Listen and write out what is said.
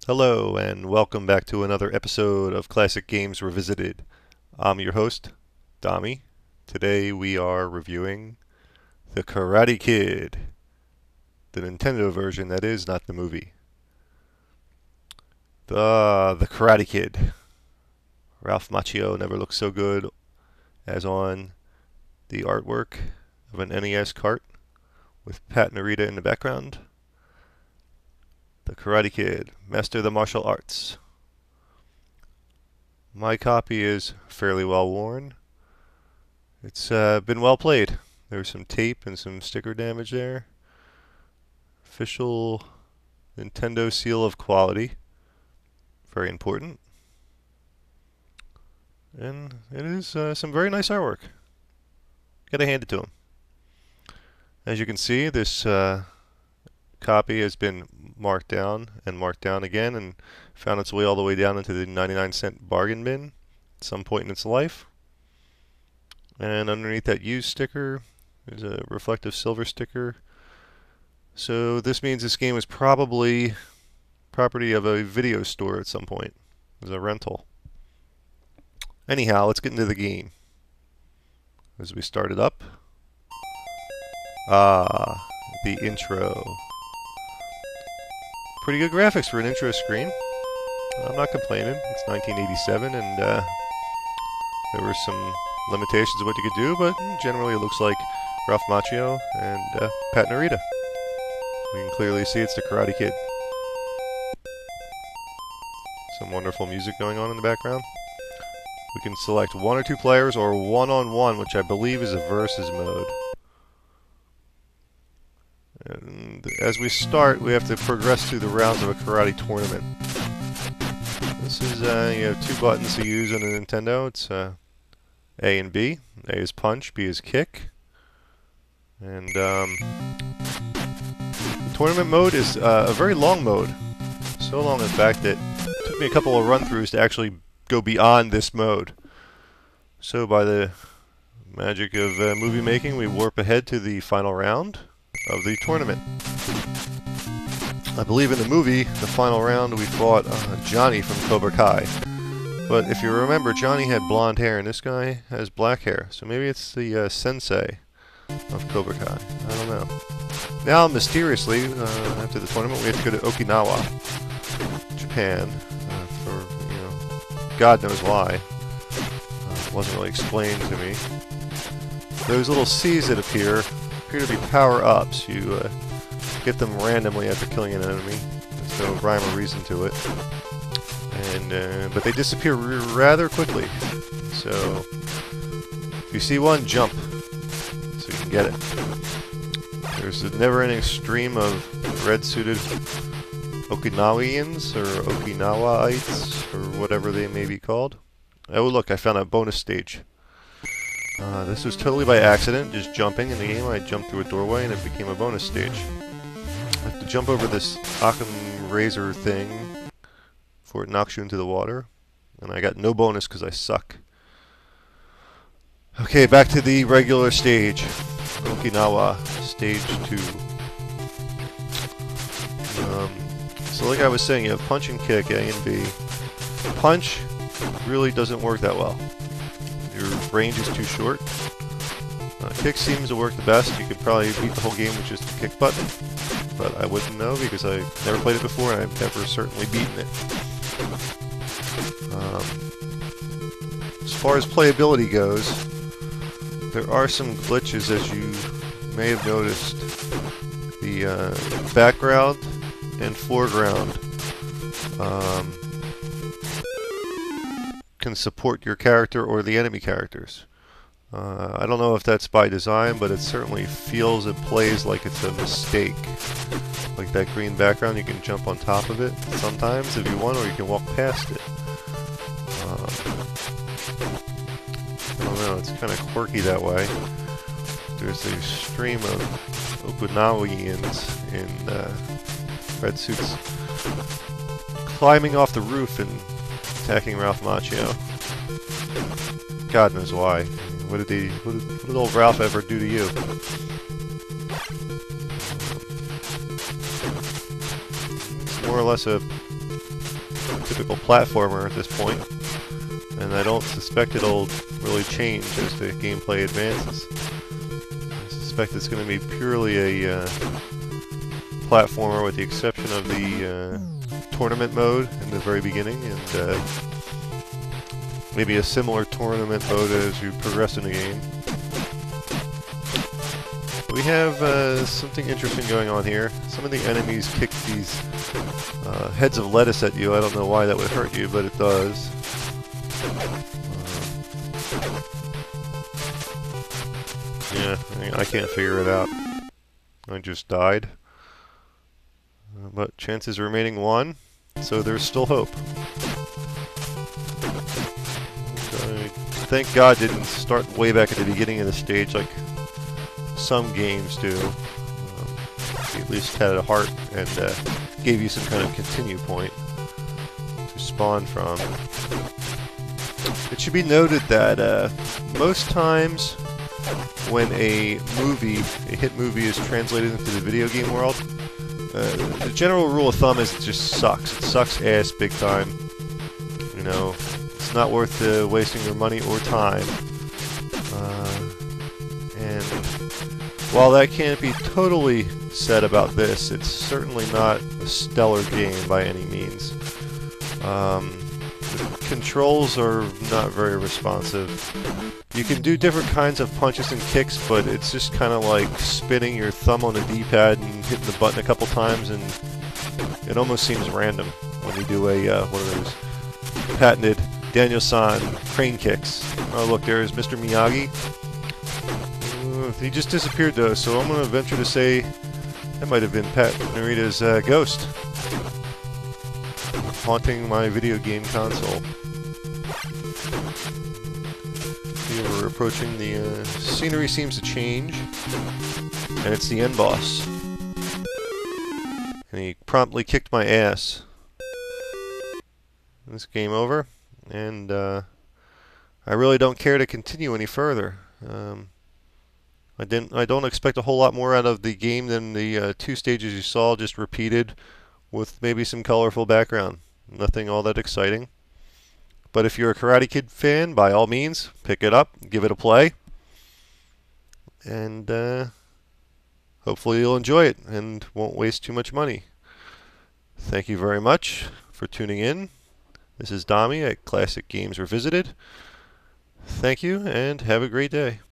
Hello, and welcome back to another episode of Classic Games Revisited. I'm your host, Dami. Today we are reviewing The Karate Kid, the Nintendo version, that is, not the movie. The Karate Kid. Ralph Macchio never looked so good as on the artwork of an NES cart with Pat Narita in the background. The Karate Kid, master of the martial arts. My copy is fairly well worn. It's been well played. There's some tape and some sticker damage there. Official Nintendo seal of quality. Very important. And it is some very nice artwork. Gotta hand it to him. As you can see, this copy has been marked down and marked down again and found its way all the way down into the 99-cent bargain bin at some point in its life. And underneath that used sticker there's a reflective silver sticker. So this means this game was probably property of a video store at some point. It was a rental. Anyhow, let's get into the game. As we start it up. The intro. Pretty good graphics for an intro screen. I'm not complaining. It's 1987, and there were some limitations of what you could do, but generally it looks like Ralph Macchio and Pat Narita. We can clearly see it's the Karate Kid. Some wonderful music going on in the background. We can select one or two players or one-on-one, which I believe is a versus mode. And as we start, we have to progress through the rounds of a karate tournament. This is, you have two buttons to use on a Nintendo. It's A and B. A is punch, B is kick. And the tournament mode is a very long mode. So long, in fact, that it took me a couple of run-throughs to actually go beyond this mode. So by the magic of movie making, we warp ahead to the final round of the tournament. I believe in the movie, the final round, we fought Johnny from Cobra Kai. But if you remember, Johnny had blonde hair and this guy has black hair. So maybe it's the sensei of Cobra Kai. I don't know. Now, mysteriously, after the tournament, we have to go to Okinawa, Japan, for, God knows why. It wasn't really explained to me. Those little C's that appear to be power-ups. You get them randomly after killing an enemy. There's no rhyme or reason to it. And but they disappear rather quickly. So if you see one, jump so you can get it. There's a never-ending stream of red-suited Okinawians or Okinawaites or whatever they may be called. Oh look, I found a bonus stage. This was totally by accident, just jumping in the game. I jumped through a doorway and it became a bonus stage. I have to jump over this Occam razor thing before it knocks you into the water. And I got no bonus because I suck. Okay, back to the regular stage. Okinawa, stage 2. So like I was saying, you have punch and kick, A and B. Punch really doesn't work that well. Your range is too short. Kick seems to work the best. You could probably beat the whole game with just the kick button, but I wouldn't know because I've never played it before and I've never certainly beaten it. As far as playability goes, there are some glitches, as you may have noticed. The background and foreground can support your character or the enemy characters. I don't know if that's by design, but it certainly feels and plays like it's a mistake. Like that green background, you can jump on top of it sometimes if you want, or you can walk past it. I don't know, it's kind of quirky that way. There's a stream of Okinawians in red suits climbing off the roof and attacking Ralph Macchio. God knows why. What did old Ralph ever do to you? It's more or less a typical platformer at this point, and I don't suspect it'll really change as the gameplay advances. I suspect it's going to be purely a platformer with the exception of the tournament mode in the very beginning, and maybe a similar tournament mode as you progress in the game. We have something interesting going on here. Some of the enemies kick these heads of lettuce at you. I don't know why that would hurt you, but it does. Yeah, I can't figure it out. I just died. But chances remaining 1, so there's still hope. I thank God didn't start way back at the beginning of the stage like some games do. He at least had a heart and gave you some kind of continue point to spawn from. It should be noted that most times when a hit movie is translated into the video game world, the general rule of thumb is it just sucks. It sucks ass big time. You know, it's not worth wasting your money or time. And while that can't be totally said about this, it's certainly not a stellar game by any means. The controls are not very responsive. You can do different kinds of punches and kicks, but it's just kind of like spinning your thumb on the D-pad and hitting the button a couple times, and it almost seems random when you do a one of those patented Daniel-san crane kicks. Oh look, there's Mr. Miyagi. He just disappeared though, so I'm going to venture to say that might have been Pat Narita's ghost haunting my video game console. Here we're approaching the scenery seems to change, and it's the end boss. And he promptly kicked my ass. This game over, and I really don't care to continue any further. I don't expect a whole lot more out of the game than the 2 stages you saw, just repeated with maybe some colorful background. Nothing all that exciting. But if you're a Karate Kid fan, by all means, pick it up, give it a play, and hopefully you'll enjoy it and won't waste too much money. Thank you very much for tuning in. This is Dami at Classic Games Revisited. Thank you, and have a great day.